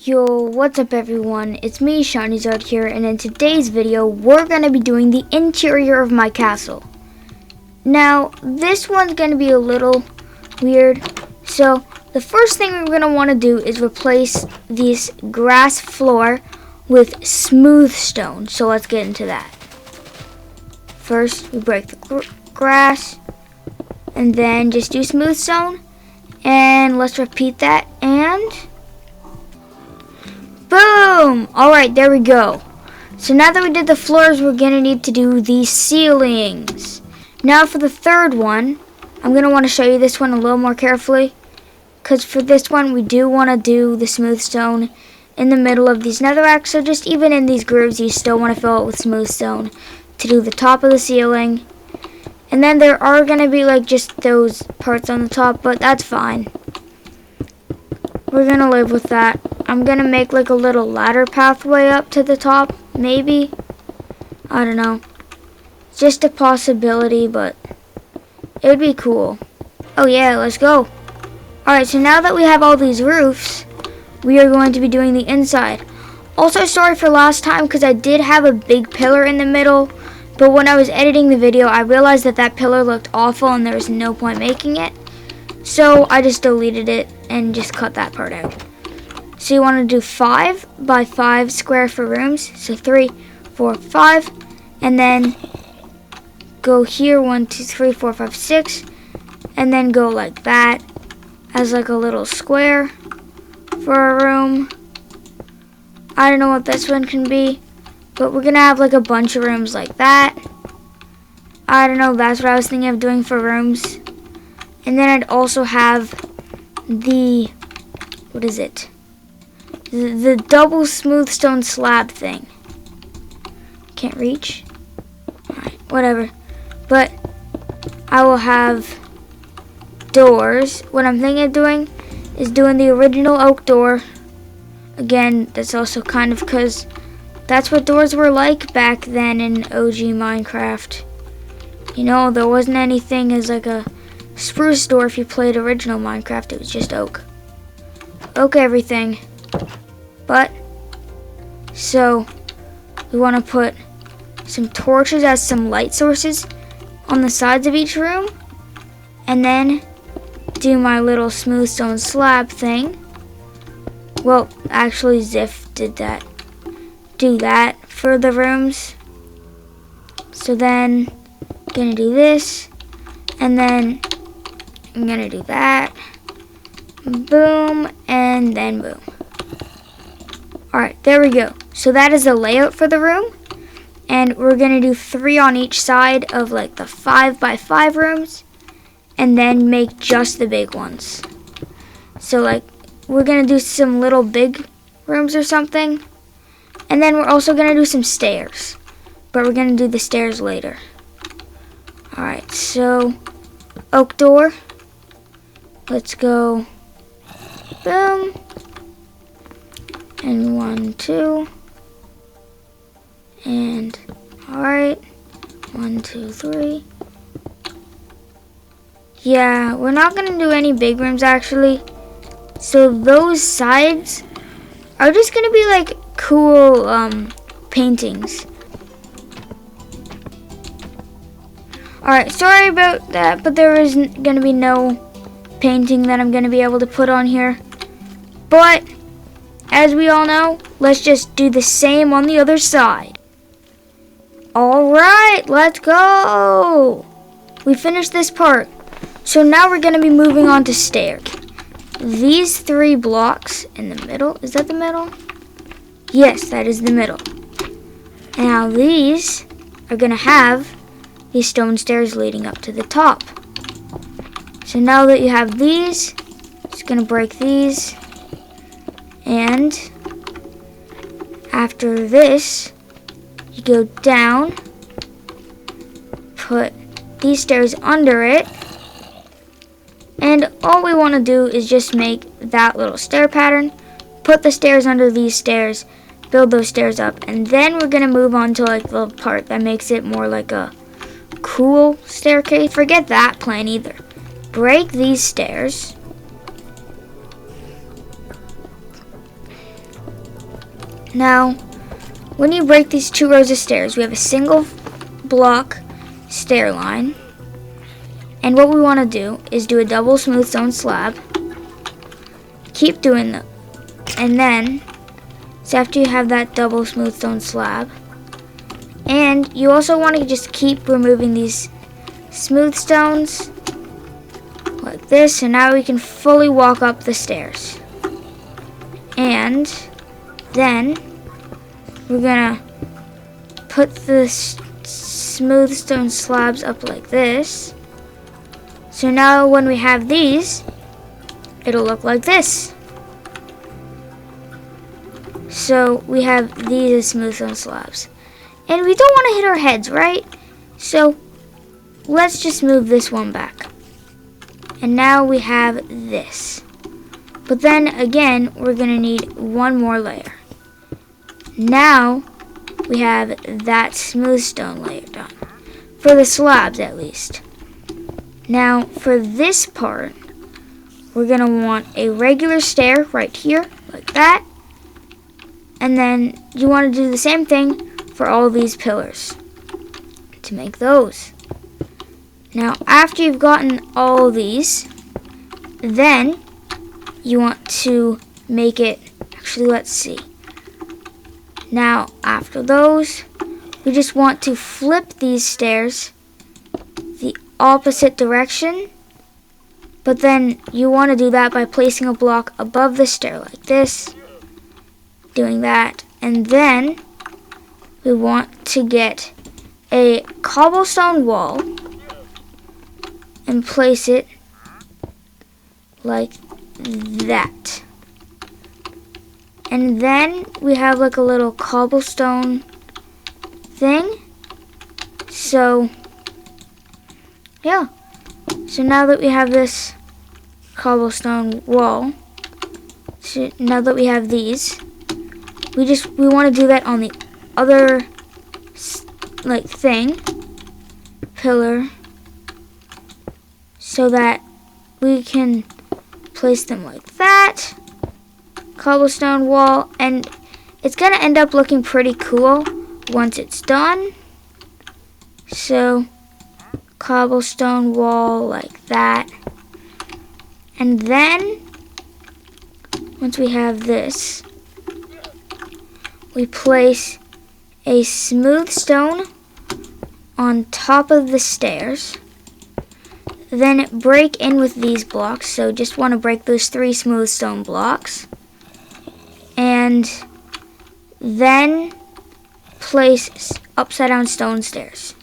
Yo, what's up everyone? It's me, Shinyzard here, and in today's video, we're going to be doing the interior of my castle. Now, this one's going to be a little weird. So, the first thing we're going to want to do is replace this grass floor with smooth stone. So, let's get into that. First, we break the grass, and then just do smooth stone. And let's repeat that, and boom! Alright, there we go. So now that we did the floors, we're going to need to do the ceilings. Now for the third one, I'm going to want to show you this one a little more carefully. Because for this one, we do want to do the smooth stone in the middle of these netherracks. So just even in these grooves, you still want to fill it with smooth stone to do the top of the ceiling. And then there are going to be like just those parts on the top, but that's fine. We're going to live with that. I'm going to make like a little ladder pathway up to the top, maybe. I don't know. It's just a possibility, but it would be cool. Oh yeah, let's go. Alright, so now that we have all these roofs, we are going to be doing the inside. Also, sorry for last time because I did have a big pillar in the middle, but when I was editing the video, I realized that that pillar looked awful and there was no point making it. So I just deleted it and just cut that part out. So you want to do 5 by 5 square for rooms. So 3, 4, 5. And then go here 1, 2, 3, 4, 5, 6. And then go like that as like a little square for a room. I don't know what this one can be, but we're going to have like a bunch of rooms like that. I don't know, that's what I was thinking of doing for rooms. And then I'd also have the, what is it? The double smooth stone slab thing. Can't reach. Alright, whatever. But I will have doors. What I'm thinking of doing is doing the original oak door. Again, that's also kind of because that's what doors were like back then in OG Minecraft. You know, there wasn't anything as like a spruce door if you played original Minecraft. It was just oak. Oak everything. But, so, we want to put some torches as some light sources on the sides of each room. And then do my little smooth stone slab thing. Well, actually Ziff did that. Do that for the rooms. So then, I'm going to do this. And then I'm going to do that. Boom, and then boom. Alright, there we go. So that is the layout for the room. And we're going to do 3 on each side of like the 5 by 5 rooms. And then make just the big ones. So like, we're going to do some little big rooms or something. And then we're also going to do some stairs. But we're going to do the stairs later. Alright, so oak door. Let's go. Boom. And 1, 2. And alright. 1, 2, 3. Yeah, we're not gonna do any big rooms actually. So those sides are just gonna be like cool paintings. Alright, sorry about that, but there is gonna be no painting that I'm gonna be able to put on here. But as we all know, let's just do the same on the other side. Alright, let's go! We finished this part. So now we're going to be moving on to stairs. These 3 blocks in the middle, is that the middle? Yes, that is the middle. Now these are going to have these stone stairs leading up to the top. So now that you have these, just going to break these. And after this, you go down, put these stairs under it, and all we want to do is just make that little stair pattern, put the stairs under these stairs, build those stairs up, and then we're going to move on to like the part that makes it more like a cool staircase. Forget that plan either. Break these stairs, Now, when you break these 2 rows of stairs, we have a single block stair line. And what we want to do is do a double smooth stone slab. Keep doing that. And then, so after you have that double smooth stone slab, and you also want to just keep removing these smooth stones like this, and now we can fully walk up the stairs. And then we're gonna put the smooth stone slabs up like this. So now when we have these, it'll look like this. So we have these as smooth stone slabs. And we don't want to hit our heads, right? So let's just move this one back. And now we have this. But then again, we're going to need one more layer. Now we have that smooth stone layer done. For the slabs at least. Now for this part, we're going to want a regular stair right here, like that. And then you want to do the same thing for all of these pillars to make those. Now after you've gotten all of these, then you want to make it, actually let's see. Now after those, we just want to flip these stairs the opposite direction, but then you want to do that by placing a block above the stair like this, doing that, and then we want to get a cobblestone wall and place it like that. And then we have like a little cobblestone thing. So yeah. So now that we have this cobblestone wall, so now that we have these, we want to do that on the other like thing, pillar, so that we can place them like that, cobblestone wall, and it's gonna end up looking pretty cool once it's done. So cobblestone wall like that, and then once we have this, we place a smooth stone on top of the stairs, then break in with these blocks. So just want to break those 3 smooth stone blocks, and then place upside down stone stairs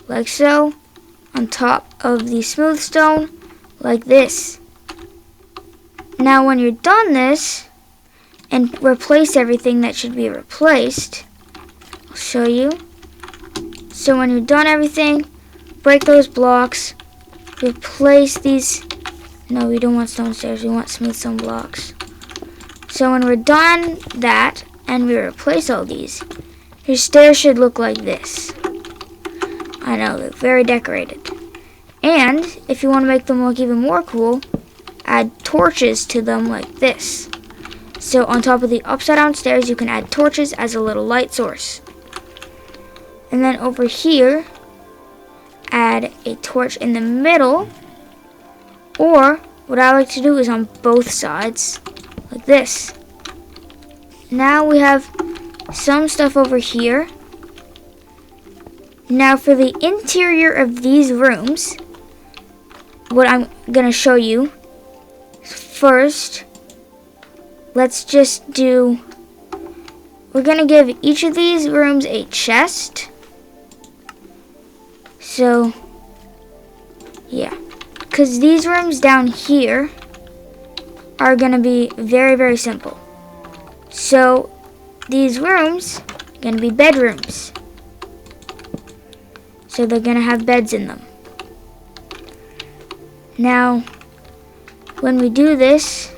like so on top of the smooth stone like this. Now when you're done this, and replace everything that should be replaced, I'll show you. So when you're done everything, break those blocks, replace these. No, we don't want stone stairs, we want smooth stone blocks. So when we're done that and we replace all these, your stairs should look like this. I know, they're very decorated. And if you want to make them look even more cool, add torches to them like this. So on top of the upside down stairs, you can add torches as a little light source. And then over here, add a torch in the middle, or what I like to do is on both sides, like this. Now we have some stuff over here. Now for the interior of these rooms, what I'm gonna show you first, let's just do, we're gonna give each of these rooms a chest. So yeah, because these rooms down here are gonna be very, very simple. So these rooms are gonna be bedrooms. So they're gonna have beds in them. Now, when we do this,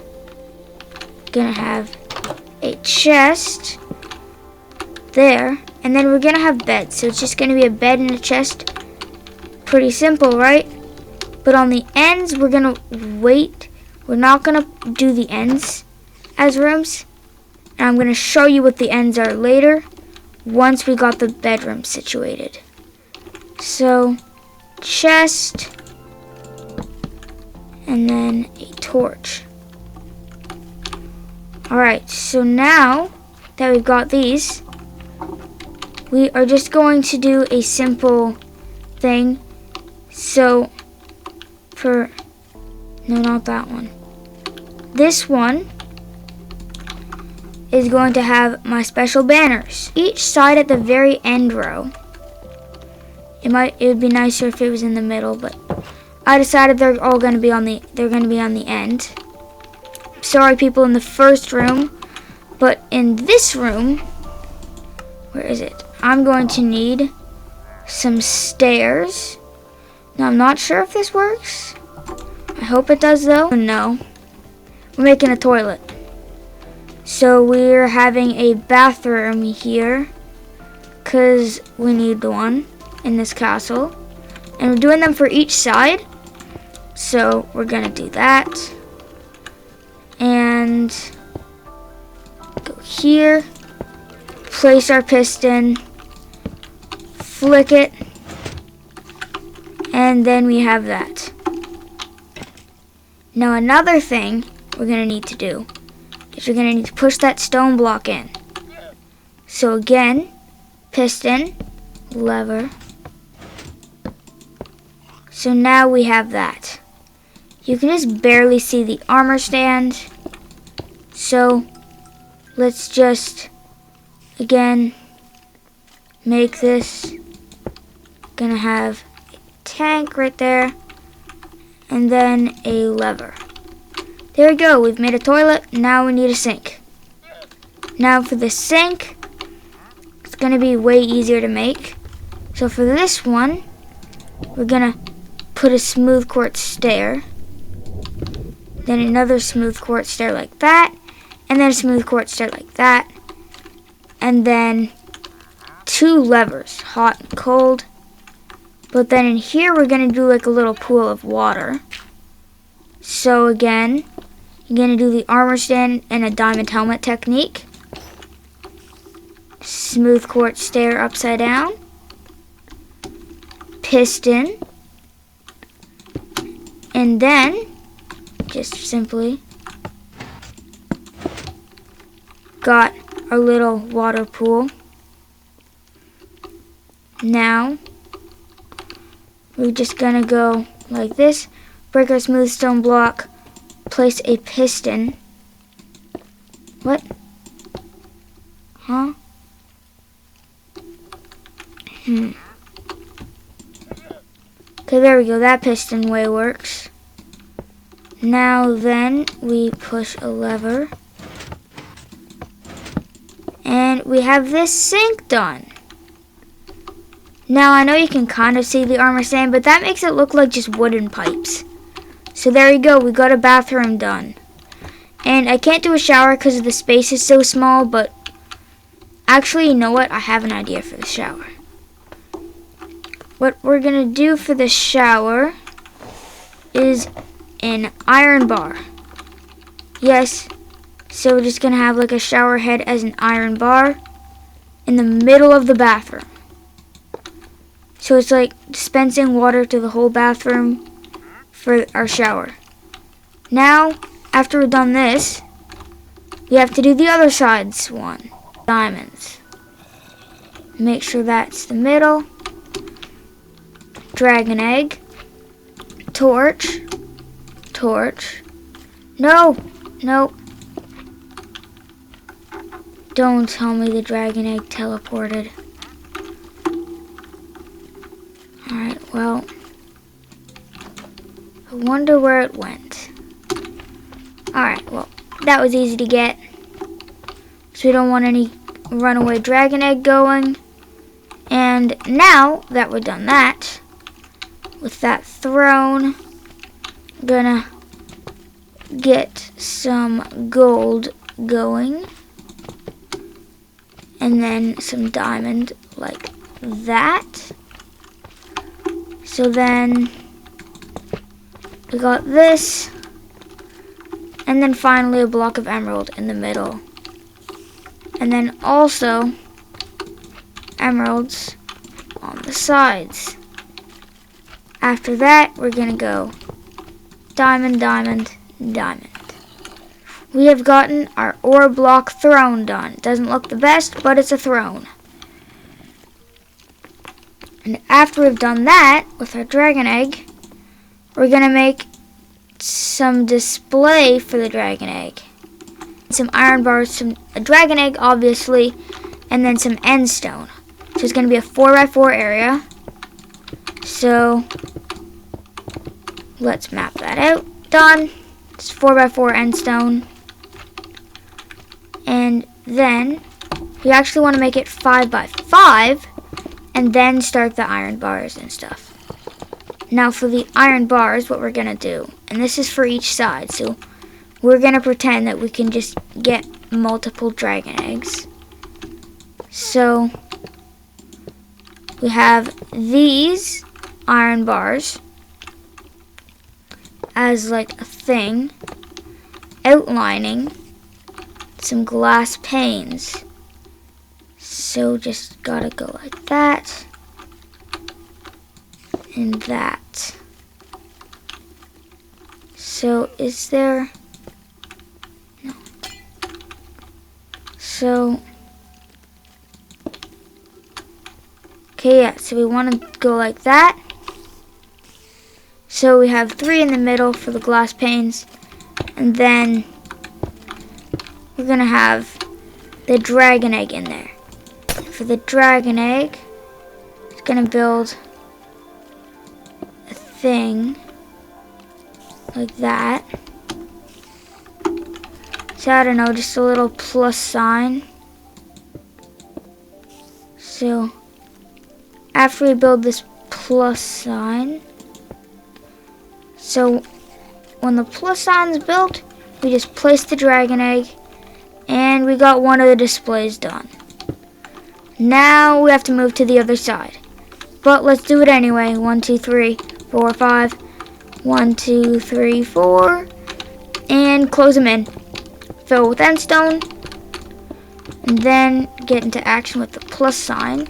we're gonna have a chest there, and then we're gonna have beds. So it's just gonna be a bed and a chest. Pretty simple, right? But on the ends, we're gonna wait. We're not gonna do the ends as rooms. And I'm going to show you what the ends are later once we got the bedroom situated. So, chest, and then a torch. Alright, so now that we've got these, we are just going to do a simple thing. So, no, not that one. This one is going to have my special banners. Each side at the very end row. It would be nicer if it was in the middle, but I decided they're going to be on the end. Sorry people in the first room, but in this room, where is it? I'm going to need some stairs. Now I'm not sure if this works. I hope it does though. No. We're making a toilet. So we're having a bathroom here because we need one in this castle. And we're doing them for each side. So we're gonna do that. And go here. Place our piston. Flick it. And then we have that. Now another thing we're going to need to do is you're going to need to push that stone block in. So again, piston, lever. So now we have that. You can just barely see the armor stand. So let's just, again, make this. Gonna have a tank right there. And then a lever. There we go, we've made a toilet, now we need a sink. Now for the sink, it's going to be way easier to make. So for this one, we're going to put a smooth quartz stair. Then another smooth quartz stair like that. And then a smooth quartz stair like that. And then 2 levers, hot and cold. But then in here, we're going to do like a little pool of water. So again, you're going to do the armor stand and a diamond helmet technique. Smooth quartz stair upside down. Piston. And then, just simply, got our little water pool. Now, we're just gonna go like this, break our smooth stone block, place a piston. What? Huh? Okay, there we go, that piston way works. Now then, we push a lever. And we have this sink done. Now, I know you can kind of see the armor stand, but that makes it look like just wooden pipes. So there you go, we got a bathroom done. And I can't do a shower because the space is so small, but actually, you know what? I have an idea for the shower. What we're going to do for the shower is an iron bar. Yes, so we're just going to have like a shower head as an iron bar in the middle of the bathroom. So it's like dispensing water to the whole bathroom for our shower. Now, after we've done this, we have to do the other side's one. Diamonds. Make sure that's the middle. Dragon egg. Torch. Torch. No! Nope. Don't tell me the dragon egg teleported. Alright, well, I wonder where it went. Alright, well, that was easy to get. So we don't want any runaway dragon egg going. And now that we've done that, with that throne, I'm gonna get some gold going. And then some diamond like that. So then we got this, and then finally a block of emerald in the middle. And then also emeralds on the sides. After that, we're gonna go diamond, diamond, diamond. We have gotten our ore block throne done. It doesn't look the best, but it's a throne. And after we've done that with our dragon egg, we're gonna make some display for the dragon egg. Some iron bars, a dragon egg obviously, and then some end stone. So it's gonna be a 4x4 area. So let's map that out. Done. It's 4x4 end stone. And then we actually want to make it 5x5 and then start the iron bars and stuff. Now for the iron bars, what we're gonna do, and this is for each side, so we're gonna pretend that we can just get multiple dragon eggs. So we have these iron bars as like a thing, outlining some glass panes. So just gotta go like that and that. So is there, no. So, okay, yeah, so we want to go like that. So we have 3 in the middle for the glass panes, and then we're gonna have the dragon egg in there. For the dragon egg, it's gonna build a thing like that. So I don't know, just a little plus sign. So after we build this plus sign, so when the plus sign is built, we just place the dragon egg, and we got one of the displays done. Now we have to move to the other side, but let's do it anyway. 1, 2, 3, 4, 5. 1, 2, 3, 4, and close them in. Fill with end stone, and then get into action with the plus sign.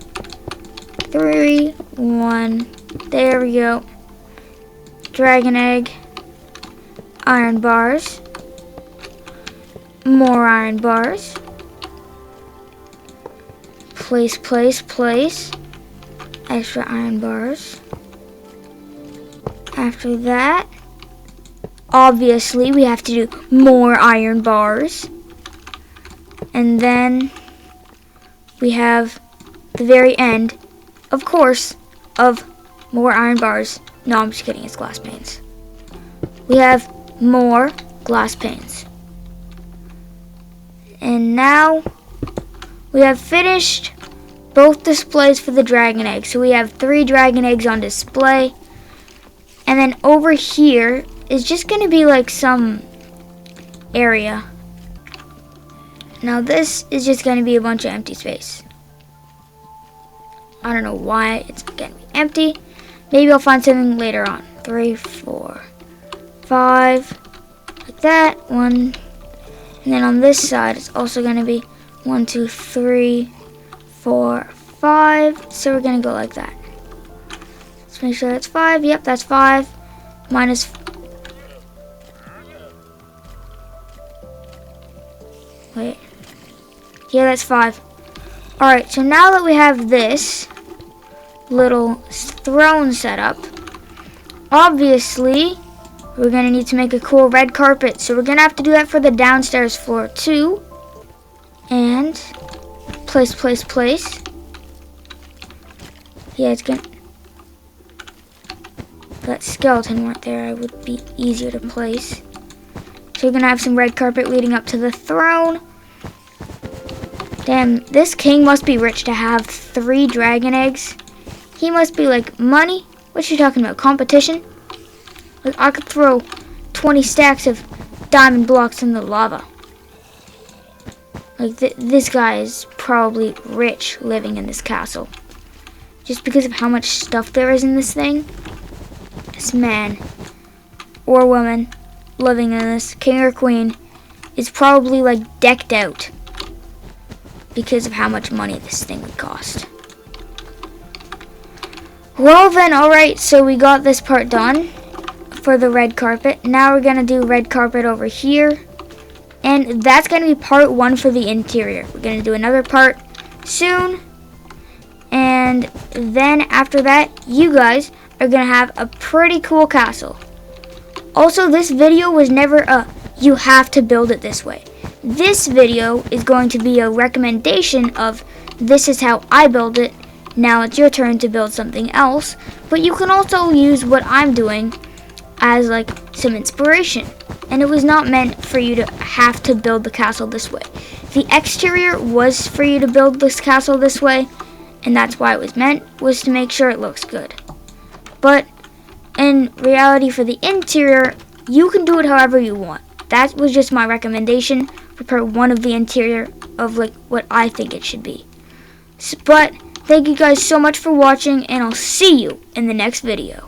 3, 1. There we go. Dragon egg. Iron bars. More iron bars. Place, place, place. Extra iron bars. After that, obviously we have to do more iron bars. And then we have the very end, of course, of more iron bars. No, I'm just kidding, it's glass panes. We have more glass panes. And now we have finished both displays for the dragon egg. So we have 3 dragon eggs on display. And then over here is just going to be like some area. Now this is just going to be a bunch of empty space. I don't know why it's going to be empty. Maybe I'll find something later on. 3, 4, 5, like that. 1. And then on this side it's also going to be 1, 2, 3, 4, 5. So we're going to go like that. Let's make sure that's 5. Yep, that's 5. Minus. Wait. Yeah, that's 5. Alright, so now that we have this little throne set up, obviously we're going to need to make a cool red carpet. So we're going to have to do that for the downstairs floor too. And place, place, place. Yeah, it's going to... That skeleton weren't there, it would be easier to place. So we're gonna have some red carpet leading up to the throne. Damn, this king must be rich to have 3 dragon eggs. He must be like, money? What you talking about, competition? Like, I could throw 20 stacks of diamond blocks in the lava. Like, this guy is probably rich living in this castle. Just because of how much stuff there is in this thing. This man or woman living in this, king or queen, is probably like decked out. because of how much money this thing would cost. Well then, alright, so we got this part done for the red carpet. Now we're going to do red carpet over here. And that's going to be part 1 for the interior. We're going to do another part soon. And then after that, you guys are going to have a pretty cool castle. Also, this video was never a you have to build it this way. This video is going to be a recommendation of this is how I build it. Now it's your turn to build something else. But you can also use what I'm doing as like some inspiration. And it was not meant for you to have to build the castle this way. The exterior was for you to build this castle this way. And that's why it was meant, was to make sure it looks good. But in reality, for the interior, you can do it however you want. That was just my recommendation for part 1 of the interior of like what I think it should be. But thank you guys so much for watching, and I'll see you in the next video.